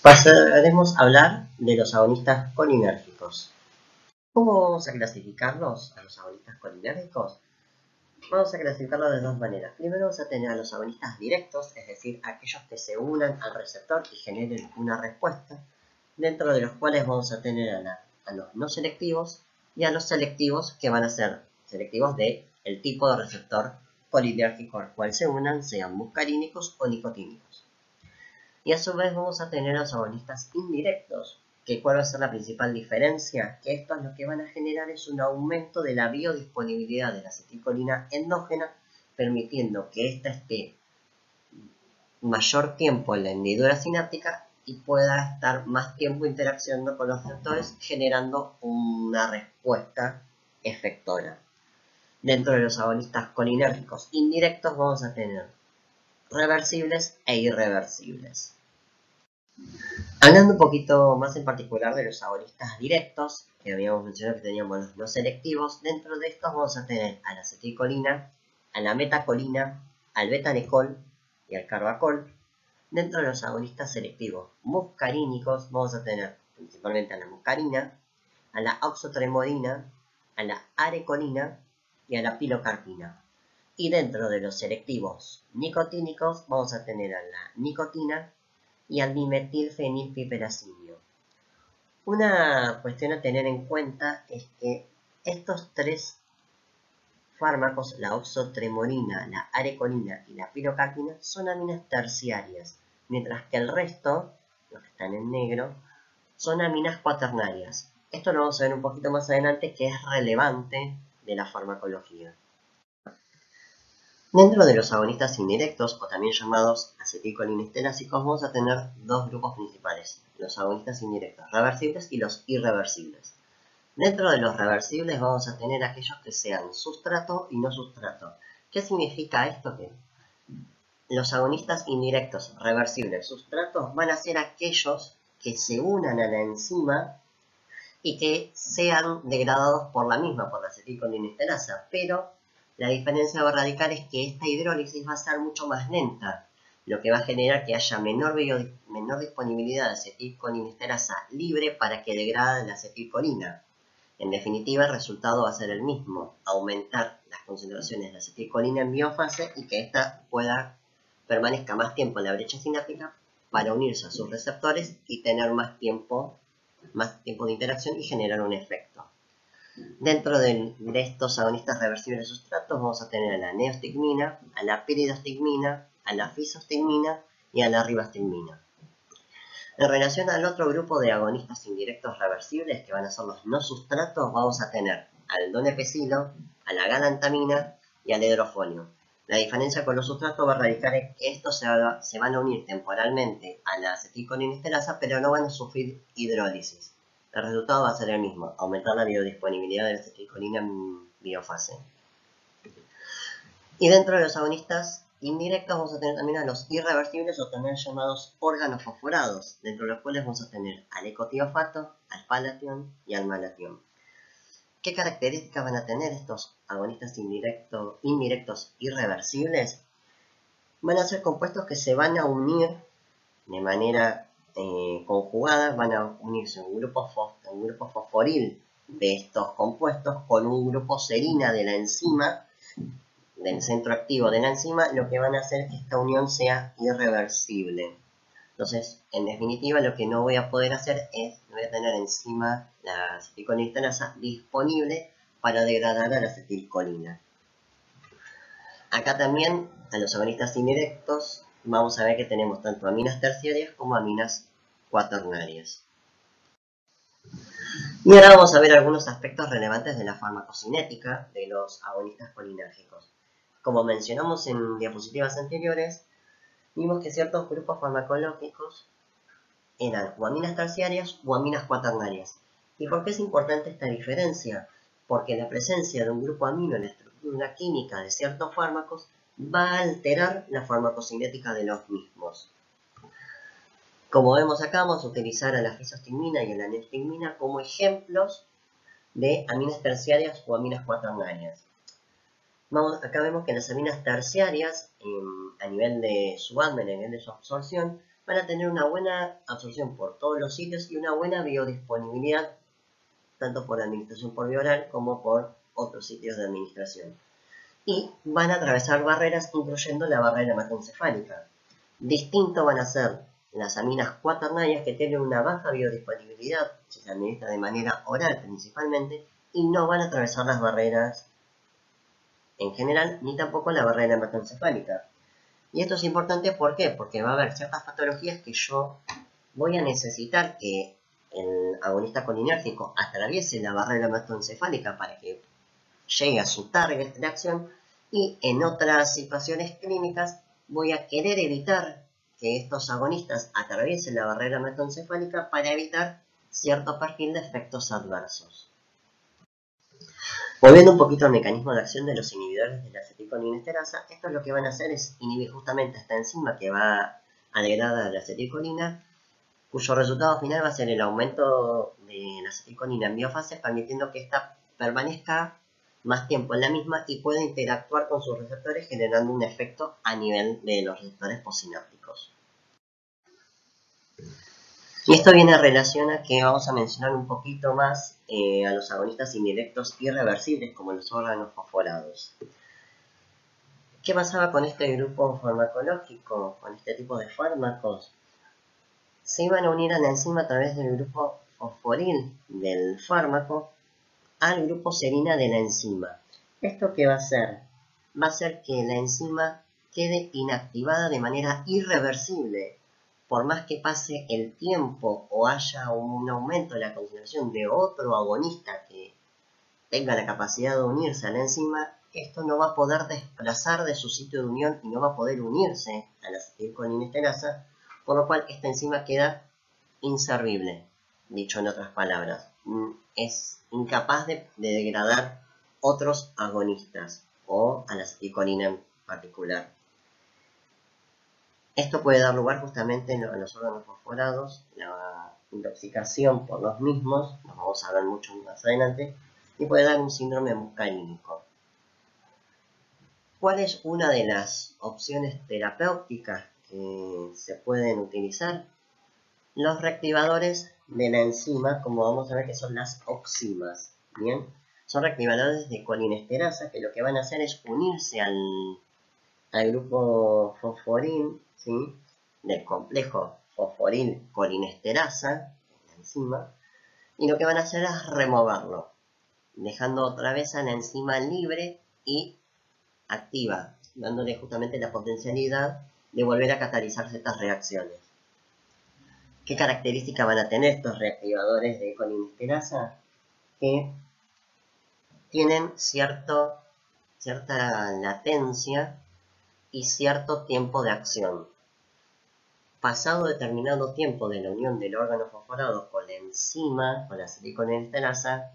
Pasaremos a hablar de los agonistas colinérgicos. ¿Cómo vamos a clasificarlos a los agonistas colinérgicos? Vamos a clasificarlos de dos maneras. Primero vamos a tener a los agonistas directos, es decir, aquellos que se unan al receptor y generen una respuesta, dentro de los cuales vamos a tener a los no selectivos y a los selectivos, que van a ser selectivos del tipo de receptor colinérgico al cual se unan, sean muscarínicos o nicotínicos. Y a su vez vamos a tener a los agonistas indirectos, que ¿cuál va a ser la principal diferencia? Que estos lo que van a generar es un aumento de la biodisponibilidad de la acetilcolina endógena, permitiendo que ésta esté mayor tiempo en la hendidura sináptica y pueda estar más tiempo interaccionando con los receptores, generando una respuesta efectora. Dentro de los agonistas colinérgicos indirectos vamos a tener reversibles e irreversibles. Hablando un poquito más en particular de los agonistas directos, que habíamos mencionado que teníamos los no selectivos, dentro de estos vamos a tener a la acetilcolina, a la metacolina, al betanecol y al carbacol. Dentro de los agonistas selectivos muscarínicos vamos a tener principalmente a la muscarina, a la oxotremodina, a la arecolina y a la pilocarpina. Y dentro de los selectivos nicotínicos vamos a tener a la nicotina y al dimetilfenilpiperacinio. Una cuestión a tener en cuenta es que estos tres fármacos, la oxotremolina, la arecolina y la pilocarpina, son aminas terciarias, mientras que el resto, los que están en negro, son aminas cuaternarias. Esto lo vamos a ver un poquito más adelante, que es relevante de la farmacología. Dentro de los agonistas indirectos, o también llamados acetilcolinesterásicos, vamos a tener dos grupos principales, los agonistas indirectos reversibles y los irreversibles. Dentro de los reversibles vamos a tener aquellos que sean sustrato y no sustrato. ¿Qué significa esto? Que los agonistas indirectos reversibles sustratos van a ser aquellos que se unan a la enzima y que sean degradados por la misma, por la acetilcolinesterasa, pero la diferencia va a radicar es que esta hidrólisis va a ser mucho más lenta, lo que va a generar que haya menor disponibilidad de acetilcolinesterasa libre para que degrade la acetilcolina. En definitiva, el resultado va a ser el mismo, aumentar las concentraciones de acetilcolina en biofase y que ésta permanezca más tiempo en la brecha sináptica para unirse a sus receptores y tener más tiempo de interacción y generar un efecto. Dentro de estos agonistas reversibles de sustratos vamos a tener a la neostigmina, a la piridostigmina, a la fisostigmina y a la ribastigmina. En relación al otro grupo de agonistas indirectos reversibles, que van a ser los no sustratos, vamos a tener al donepezilo, a la galantamina y al hidrofonio. La diferencia con los sustratos va a radicar en que estos se van a unir temporalmente a la acetilcolinesterasa, pero no van a sufrir hidrólisis. El resultado va a ser el mismo, aumentar la biodisponibilidad de la acetilcolina en biofase. Y dentro de los agonistas indirectos vamos a tener también a los irreversibles, o también llamados organofosforados, dentro de los cuales vamos a tener al ecotiofato, al palatión y al malatión. ¿Qué características van a tener estos agonistas indirectos irreversibles? Van a ser compuestos que se van a unir de manera conjugadas, van a unirse un grupo fosforil de estos compuestos con un grupo serina de la enzima, del centro activo de la enzima, lo que van a hacer que esta unión sea irreversible. Entonces, en definitiva, lo que no voy a poder hacer es, no voy a tener enzima la acetilcolinesterasa disponible para degradar a la acetilcolina. Acá también, a los agonistas indirectos, vamos a ver que tenemos tanto aminas terciarias como aminas cuaternarias. Y ahora vamos a ver algunos aspectos relevantes de la farmacocinética de los agonistas colinérgicos. Como mencionamos en diapositivas anteriores, vimos que ciertos grupos farmacológicos eran o aminas terciarias o aminas cuaternarias. ¿Y por qué es importante esta diferencia? Porque la presencia de un grupo amino en la estructura química de ciertos fármacos va a alterar la farmacocinética de los mismos. Como vemos acá, vamos a utilizar a la fisostigmina y a la neostigmina como ejemplos de aminas terciarias o aminas cuaternarias. Acá vemos que las aminas terciarias, a nivel de su ADME, a nivel de su absorción, van a tener una buena absorción por todos los sitios y una buena biodisponibilidad, tanto por administración por vía oral como por otros sitios de administración. Y van a atravesar barreras, incluyendo la barrera hematoencefálica. Distinto van a ser las aminas cuaternarias, que tienen una baja biodisponibilidad, si se administra de manera oral principalmente, y no van a atravesar las barreras en general, ni tampoco la barrera hematoencefálica. Y esto es importante, ¿por qué? Porque va a haber ciertas patologías que yo voy a necesitar que el agonista colinérgico atraviese la barrera hematoencefálica para que llegue a su target de acción, y en otras situaciones clínicas voy a querer evitar que estos agonistas atraviesen la barrera hematoencefálica para evitar cierto perfil de efectos adversos. Volviendo un poquito al mecanismo de acción de los inhibidores de la acetilcolinesterasa, esto lo que van a hacer es inhibir justamente esta enzima que va a degradar la acetilcolina, cuyo resultado final va a ser el aumento de la acetilcolina en biofase, permitiendo que ésta permanezca más tiempo en la misma y pueda interactuar con sus receptores, generando un efecto a nivel de los receptores postsinápticos. Y esto viene a relación a que vamos a mencionar un poquito más a los agonistas indirectos irreversibles, como los órganos fosforados. ¿Qué pasaba con este grupo farmacológico, con este tipo de fármacos? Se iban a unir a la enzima a través del grupo fosforil del fármaco al grupo serina de la enzima. ¿Esto qué va a hacer? Va a hacer que la enzima quede inactivada de manera irreversible. Por más que pase el tiempo o haya un aumento en la concentración de otro agonista que tenga la capacidad de unirse a la enzima, esto no va a poder desplazar de su sitio de unión y no va a poder unirse a la acetilcolinesterasa, por lo cual esta enzima queda inservible. Dicho en otras palabras, es incapaz de degradar otros agonistas o a la acetilcolina en particular. Esto puede dar lugar justamente a los órganos fosforados, la intoxicación por los mismos, nos vamos a ver mucho más adelante, y puede dar un síndrome muscarínico. ¿Cuál es una de las opciones terapéuticas que se pueden utilizar? Los reactivadores de la enzima, como vamos a ver que son las oximas, ¿bien? Son reactivadores de colinesterasa que lo que van a hacer es unirse al grupo fosforín, ¿sí?, del complejo fosforil-colinesterasa, la enzima, y lo que van a hacer es removerlo, dejando otra vez a la enzima libre y activa, dándole justamente la potencialidad de volver a catalizar ciertas reacciones. ¿Qué características van a tener estos reactivadores de colinesterasa? Que tienen cierta latencia y cierto tiempo de acción. Pasado determinado tiempo de la unión del órgano fosforado con la enzima, con la acetilcolinesterasa,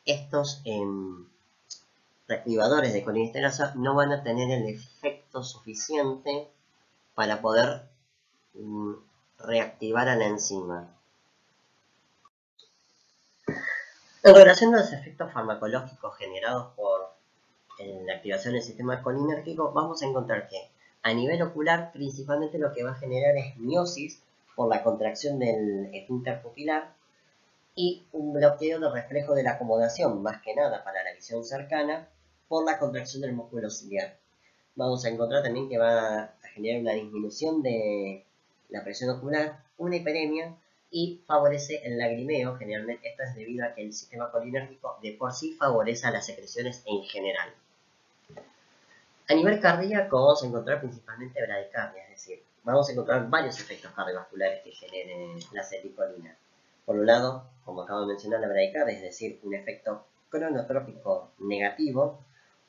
estos reactivadores de colinesterasa no van a tener el efecto suficiente para poder reactivar a la enzima. En relación a los efectos farmacológicos generados por la activación del sistema colinérgico, vamos a encontrar que a nivel ocular principalmente lo que va a generar es miosis por la contracción del esfínter pupilar y un bloqueo del reflejo de la acomodación, más que nada para la visión cercana, por la contracción del músculo ciliar. Vamos a encontrar también que va a generar una disminución de la presión ocular, una hiperemia, y favorece el lagrimeo. Generalmente esto es debido a que el sistema colinérgico de por sí favorece a las secreciones en general. A nivel cardíaco vamos a encontrar principalmente bradicardia, es decir, vamos a encontrar varios efectos cardiovasculares que generen la acetilcolina. Por un lado, como acabo de mencionar, la bradicardia, es decir, un efecto cronotrópico negativo,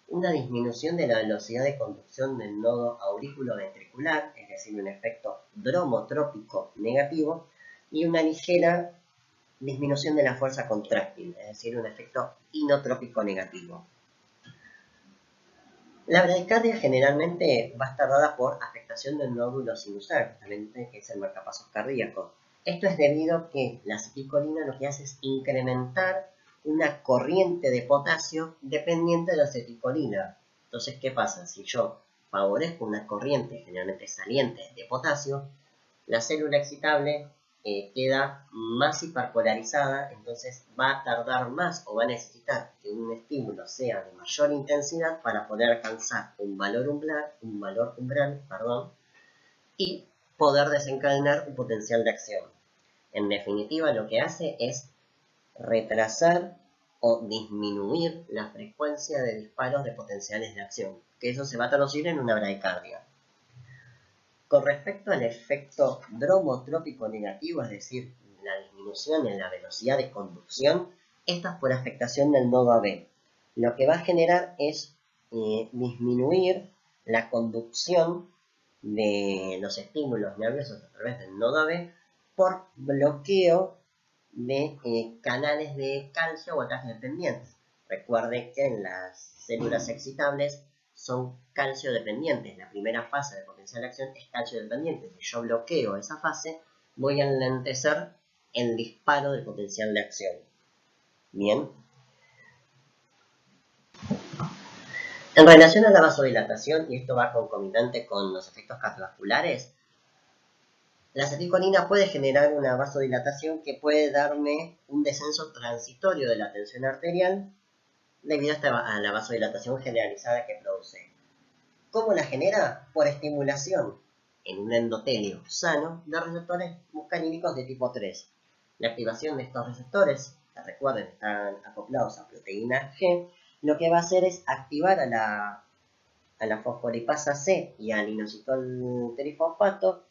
una disminución de la velocidad de conducción del nodo aurículo-ventricular, es decir, un efecto dromotrópico negativo, y una ligera disminución de la fuerza contráctil, es decir, un efecto inotrópico negativo. La bradicardia generalmente va a estar dada por afectación del nódulo sinusal, justamente, que es el marcapasos cardíaco. Esto es debido a que la acetilcolina lo que hace es incrementar una corriente de potasio dependiente de la acetilcolina. Entonces, ¿qué pasa? Si yo favorezco una corriente generalmente saliente de potasio, la célula excitable queda más hiperpolarizada, entonces va a tardar más o va a necesitar que un estímulo sea de mayor intensidad para poder alcanzar un valor umbral, y poder desencadenar un potencial de acción. En definitiva, lo que hace es retrasar o disminuir la frecuencia de disparos de potenciales de acción, que eso se va a traducir en una bradicardia. Con respecto al efecto dromotrópico negativo, es decir, la disminución en la velocidad de conducción, esta es por afectación del nodo AB. Lo que va a generar es disminuir la conducción de los estímulos nerviosos a través del nodo AB por bloqueo de canales de calcio voltaje dependientes. Recuerde que en las células excitables son calcio dependientes. La primera fase de potencial de acción es calcio dependiente. Si yo bloqueo esa fase, voy a enlentecer el disparo del potencial de acción. Bien. En relación a la vasodilatación, y esto va concomitante con los efectos cardiovasculares, la acetilcolina puede generar una vasodilatación que puede darme un descenso transitorio de la tensión arterial debido a la vasodilatación generalizada que produce. ¿Cómo la genera? Por estimulación en un endotelio sano de receptores muscarínicos de tipo 3. La activación de estos receptores, que recuerden, están acoplados a proteína G, lo que va a hacer es activar a la fosfolipasa C y al inositol trifosfato,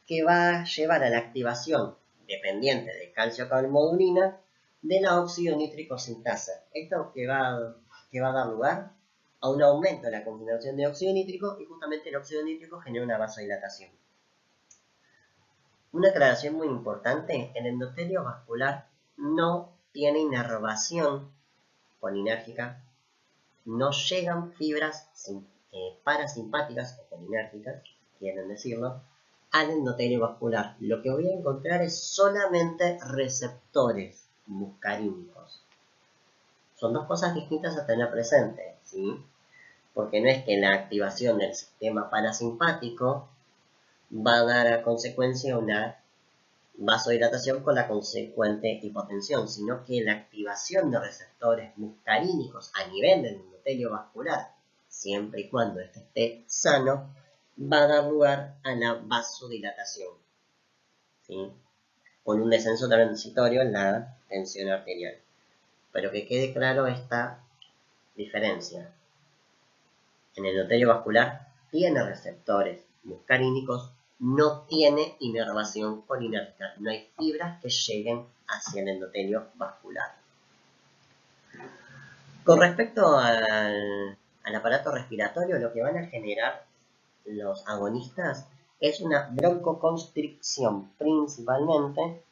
que va a llevar a la activación dependiente de calcio calmodulina de la óxido nítrico sintasa. Esto que va a dar lugar a un aumento de la concentración de óxido nítrico, y justamente el óxido nítrico genera una vasodilatación. Una aclaración muy importante: el endotelio vascular no tiene inervación colinérgica, no llegan fibras parasimpáticas o colinérgicas, quieren decirlo, al endotelio vascular. Lo que voy a encontrar es solamente receptores muscarínicos. Son dos cosas distintas a tener presente, ¿sí? Porque no es que la activación del sistema parasimpático va a dar a consecuencia una vasodilatación con la consecuente hipotensión, sino que la activación de receptores muscarínicos a nivel del endotelio vascular, siempre y cuando este esté sano, va a dar lugar a la vasodilatación, ¿sí? Con un descenso transitorio en la tensión arterial. Pero que quede claro esta diferencia. En el endotelio vascular tiene receptores muscarínicos, no tiene inervación colinérgica, no hay fibras que lleguen hacia el endotelio vascular. Con respecto al aparato respiratorio, lo que van a generar los agonistas es una broncoconstricción principalmente,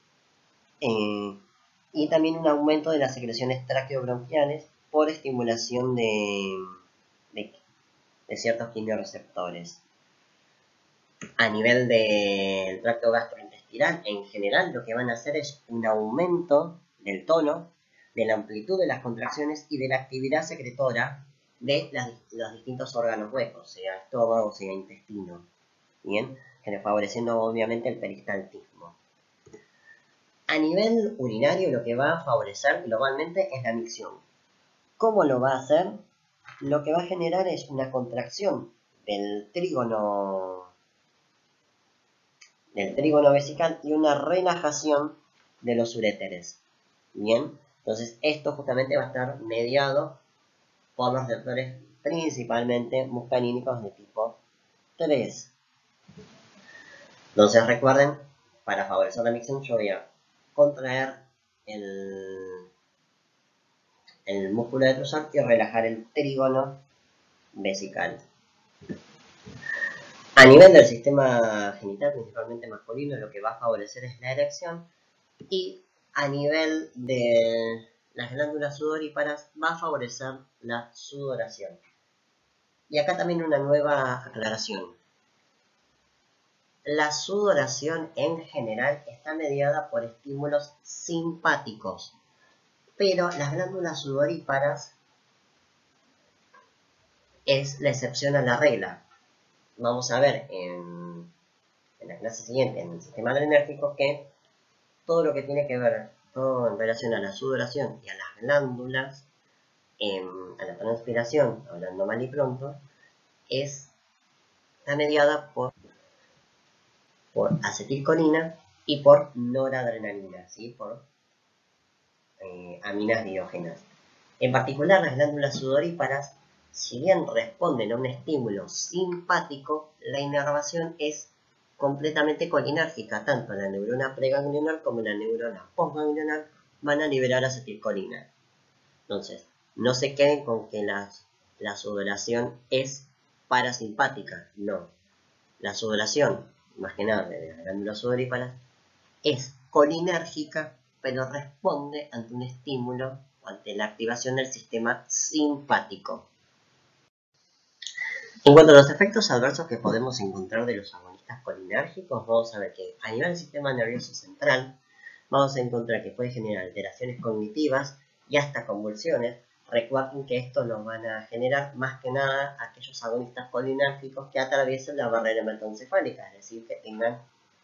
y también un aumento de las secreciones traqueobronquiales por estimulación de ciertos quimioreceptores. A nivel del tracto gastrointestinal, en general, lo que van a hacer es un aumento del tono, de la amplitud de las contracciones y de la actividad secretora de los distintos órganos huecos, sea estómago, sea intestino. Bien, favoreciendo obviamente el peristaltismo. A nivel urinario, lo que va a favorecer globalmente es la micción. ¿Cómo lo va a hacer? Lo que va a generar es una contracción del trígono vesical y una relajación de los uréteres. Bien, entonces esto justamente va a estar mediado por los receptores principalmente muscarínicos de tipo 3. Entonces recuerden, para favorecer la micción yo voy a contraer el músculo detrusor y relajar el trígono vesical. A nivel del sistema genital, principalmente masculino, lo que va a favorecer es la erección, y a nivel de las glándulas sudoríparas va a favorecer la sudoración. Y acá también una nueva aclaración. La sudoración en general está mediada por estímulos simpáticos, pero las glándulas sudoríparas es la excepción a la regla. Vamos a ver, en en la clase siguiente en el sistema adrenérgico que todo lo que tiene que ver, todo en relación a la sudoración y a las glándulas, a la transpiración, hablando mal y pronto, está mediada por acetilcolina y por noradrenalina, ¿sí? Por aminas diógenas. En particular, las glándulas sudoríparas, si bien responden a un estímulo simpático, la inervación es completamente colinérgica. Tanto la neurona preganglionar como la neurona postganglionar van a liberar acetilcolina. Entonces, no se queden con que la sudoración es parasimpática. No. La sudoración, más que nada de las glándulas sudoríparas, es colinérgica, pero responde ante un estímulo o ante la activación del sistema simpático. En cuanto a los efectos adversos que podemos encontrar de los agonistas colinérgicos, vamos a ver que a nivel del sistema nervioso central vamos a encontrar que puede generar alteraciones cognitivas y hasta convulsiones. Recuerden que esto lo van a generar más que nada aquellos agonistas colinérgicos que atraviesen la barrera hematoencefálica, es decir,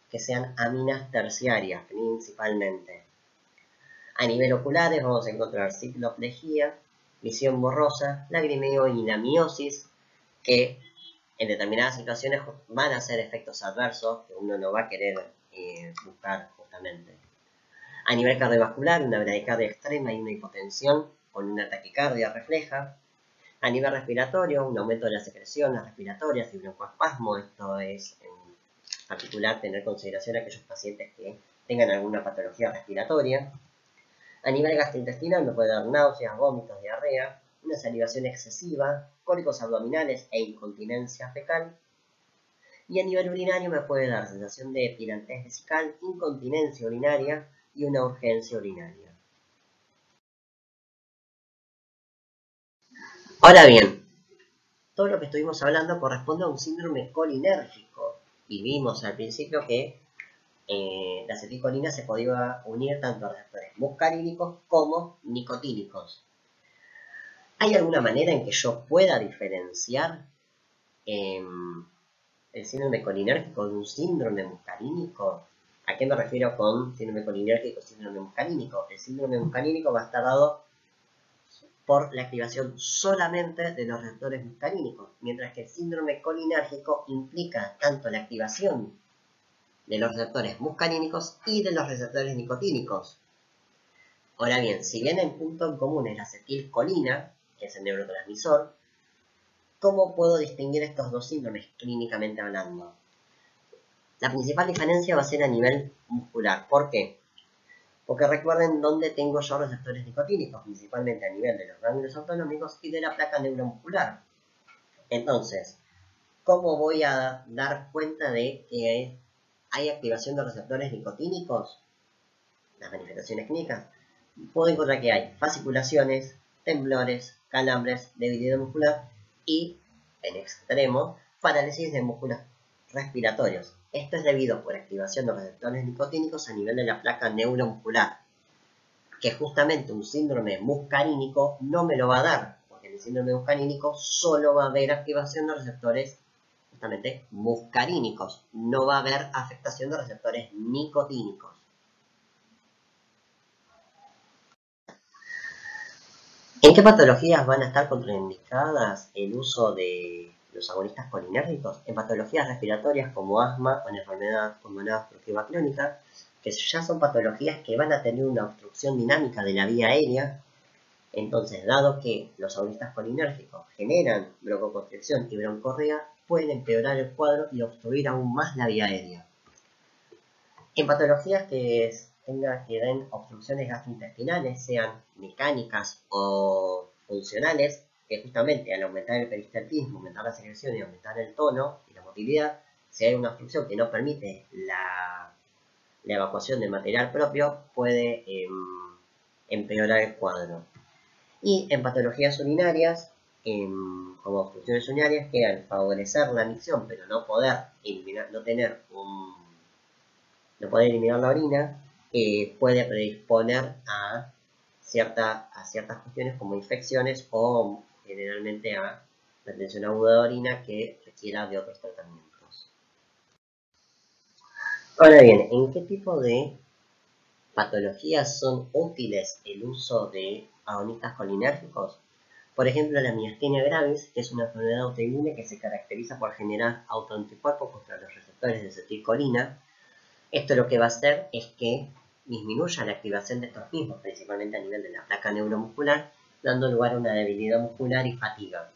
que sean aminas terciarias principalmente. A nivel ocular vamos a encontrar cicloplejía, visión borrosa, lagrimeo y la miosis, que en determinadas situaciones van a ser efectos adversos que uno no va a querer buscar justamente. A nivel cardiovascular, una bradicardia extrema y una hipotensión con una taquicardia refleja. A nivel respiratorio, un aumento de las secreciones respiratorias y broncoespasmo. Esto es en particular tener consideración a aquellos pacientes que tengan alguna patología respiratoria. A nivel gastrointestinal me puede dar náuseas, vómitos, diarrea, una salivación excesiva, cólicos abdominales e incontinencia fecal. Y a nivel urinario me puede dar sensación de tirantez vesical, incontinencia urinaria y una urgencia urinaria. Ahora bien, todo lo que estuvimos hablando corresponde a un síndrome colinérgico. Y vimos al principio que la acetilcolina se podía unir tanto a receptores muscarínicos como nicotínicos. ¿Hay alguna manera en que yo pueda diferenciar el síndrome colinérgico de un síndrome muscarínico? ¿A qué me refiero con síndrome colinérgico y síndrome muscarínico? El síndrome muscarínico va a estar dado por la activación solamente de los receptores muscarínicos, mientras que el síndrome colinérgico implica tanto la activación de los receptores muscarínicos y de los receptores nicotínicos. Ahora bien, si bien el punto en común es la acetilcolina, que es el neurotransmisor, ¿cómo puedo distinguir estos dos síndromes clínicamente hablando? La principal diferencia va a ser a nivel muscular. ¿Por qué? Porque recuerden dónde tengo yo receptores nicotínicos, principalmente a nivel de los ganglios autonómicos y de la placa neuromuscular. Entonces, ¿cómo voy a dar cuenta de que hay activación de receptores nicotínicos? Las manifestaciones clínicas. Puedo encontrar que hay fasciculaciones, temblores, calambres, debilidad muscular y, en extremo, parálisis de músculos respiratorios. Esto es debido por activación de receptores nicotínicos a nivel de la placa neuromuscular, que justamente un síndrome muscarínico no me lo va a dar, porque en el síndrome muscarínico solo va a haber activación de receptores justamente muscarínicos, no va a haber afectación de receptores nicotínicos. ¿En qué patologías van a estar contraindicadas el uso de los agonistas colinérgicos? En patologías respiratorias como asma o en enfermedad pulmonar obstructiva crónica, que ya son patologías que van a tener una obstrucción dinámica de la vía aérea. Entonces, dado que los agonistas colinérgicos generan broncoconstricción y broncorrea, pueden empeorar el cuadro y obstruir aún más la vía aérea. En patologías que den obstrucciones gastrointestinales, sean mecánicas o funcionales, que justamente al aumentar el peristaltismo, aumentar la secreción y aumentar el tono y la motilidad, si hay una obstrucción que no permite la evacuación del material propio, puede empeorar el cuadro. Y en patologías urinarias, como obstrucciones urinarias, que al favorecer la micción, pero no poder eliminar la orina, puede predisponer a ciertas cuestiones como infecciones o generalmente a retención aguda de orina que requiera de otros tratamientos. Ahora bien, ¿en qué tipo de patologías son útiles el uso de agonistas colinérgicos? Por ejemplo, la miastenia gravis, que es una enfermedad autoinmune que se caracteriza por generar autoanticuerpos contra los receptores de acetilcolina. Esto lo que va a hacer es que disminuya la activación de estos mismos, principalmente a nivel de la placa neuromuscular, dando lugar a una debilidad muscular y fatiga.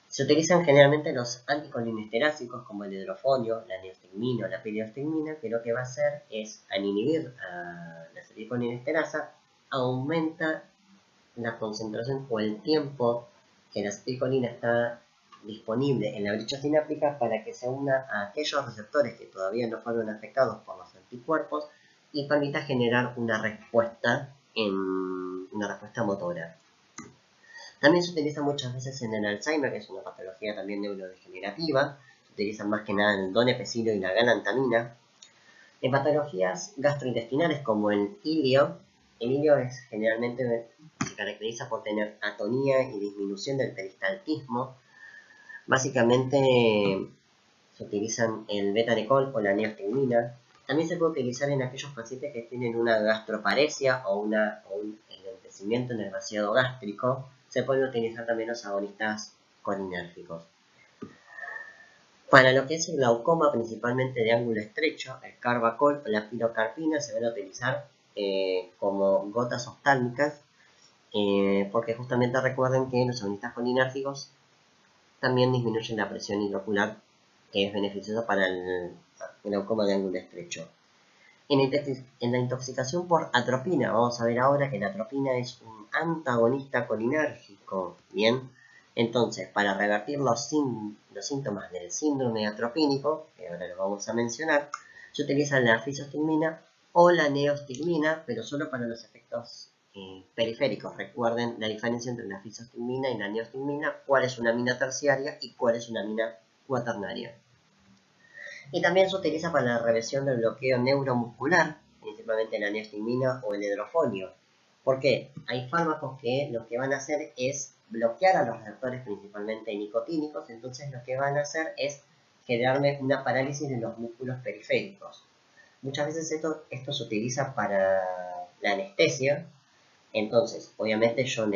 Se utilizan generalmente los anticolinesterácicos como el hidrofonio, la neostigmina o la piriostigmina, que lo que va a hacer es, al inhibir la acetilcolinesterasa, aumenta la concentración o el tiempo que la acetilcolina está disponible en la brecha sináptica para que se una a aquellos receptores que todavía no fueron afectados por los anticuerpos y permita generar una respuesta motora. También se utiliza muchas veces en el Alzheimer, que es una patología también neurodegenerativa. Se utilizan más que nada en el donepezilo y la galantamina. En patologías gastrointestinales como el ilio es generalmente se caracteriza por tener atonía y disminución del peristaltismo. Básicamente se utilizan el beta-necol o la neostigmina. También se puede utilizar en aquellos pacientes que tienen una gastroparesia o un enlentecimiento en el vaciado gástrico. Se pueden utilizar también los agonistas colinérgicos. Para lo que es el glaucoma, principalmente de ángulo estrecho, el carbacol o la pilocarpina se van a utilizar como gotas oftálmicas, porque justamente recuerden que los agonistas colinérgicos también disminuyen la presión intraocular, que es beneficiosa para el glaucoma de ángulo estrecho. En la intoxicación por atropina, vamos a ver ahora que la atropina es un antagonista colinérgico. Bien, entonces para revertir los síntomas del síndrome atropínico, que ahora lo vamos a mencionar, se utiliza la fisostigmina o la neostigmina, pero solo para los efectos periféricos. Recuerden la diferencia entre la fisostigmina y la neostigmina, cuál es una amina terciaria y cuál es una amina cuaternaria. Y también se utiliza para la reversión del bloqueo neuromuscular, principalmente la neostigmina o el hidrofonio. ¿Por qué? Hay fármacos que lo que van a hacer es bloquear a los receptores principalmente nicotínicos, entonces lo que van a hacer es generarme una parálisis de los músculos periféricos. Muchas veces esto se utiliza para la anestesia, entonces obviamente yo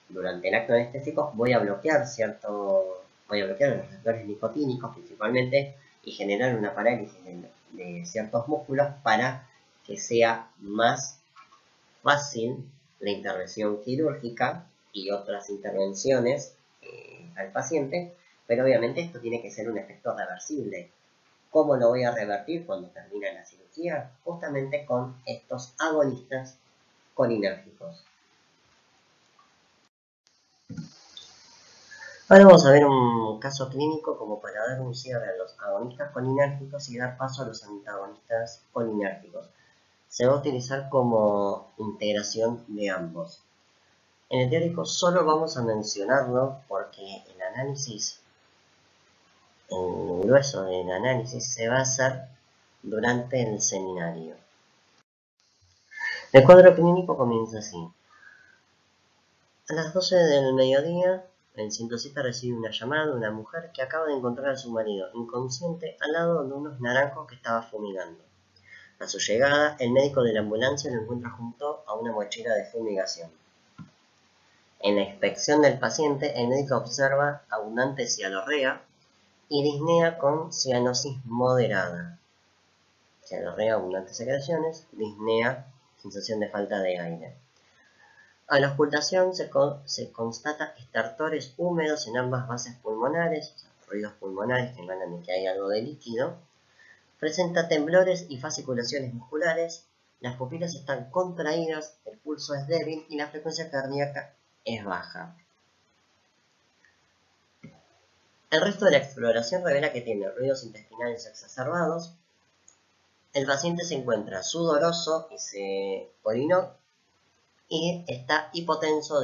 durante el acto anestésico voy a bloquear a los receptores nicotínicos principalmente y generar una parálisis de ciertos músculos para que sea más fácil la intervención quirúrgica y otras intervenciones al paciente, pero obviamente esto tiene que ser un efecto reversible. ¿Cómo lo voy a revertir cuando termina la cirugía? Justamente con estos agonistas colinérgicos. Ahora vamos a ver un caso clínico como para dar un cierre a los agonistas colinérgicos y dar paso a los antagonistas colinérgicos. Se va a utilizar como integración de ambos. En el teórico solo vamos a mencionarlo porque el grueso del análisis se va a hacer durante el seminario. El cuadro clínico comienza así. A las 12 del mediodía, el 107 recibe una llamada de una mujer que acaba de encontrar a su marido inconsciente al lado de unos naranjos que estaba fumigando. A su llegada, el médico de la ambulancia lo encuentra junto a una mochila de fumigación. En la inspección del paciente, el médico observa abundante cialorrea y disnea con cianosis moderada. Cialorrea, abundantes secreciones, disnea, sensación de falta de aire. A la auscultación se constata estertores húmedos en ambas bases pulmonares, o sea, ruidos pulmonares que emanan de que hay algo de líquido. Presenta temblores y fasciculaciones musculares, las pupilas están contraídas, el pulso es débil y la frecuencia cardíaca es baja. El resto de la exploración revela que tiene ruidos intestinales exacerbados. El paciente se encuentra sudoroso y se orinó y está hipotenso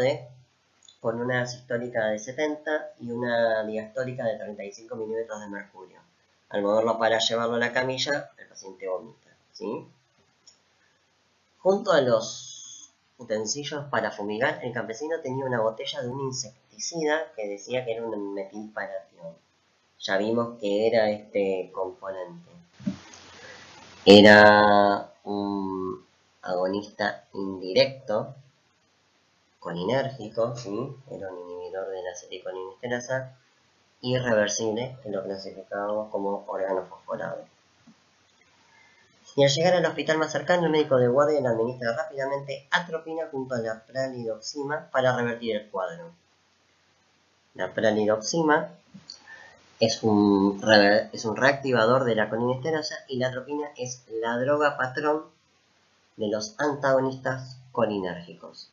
con una sistólica de 70 y una diastólica de 35 milímetros de mercurio. Al moverlo para llevarlo a la camilla, el paciente vomita, ¿sí? Junto a los utensilios para fumigar, el campesino tenía una botella de un insecticida que decía que era un metilparatión. Ya vimos que era este componente. Era un agonista indirecto, colinérgico, ¿sí? Era un inhibidor de la acetilcolinesterasa, irreversible, que lo clasificábamos como organofosforado. Y al llegar al hospital más cercano, el médico de guardia le administra rápidamente atropina junto a la pralidoxima para revertir el cuadro. La pralidoxima es un reactivador de la colinesterasa y la atropina es la droga patrón de los antagonistas colinérgicos.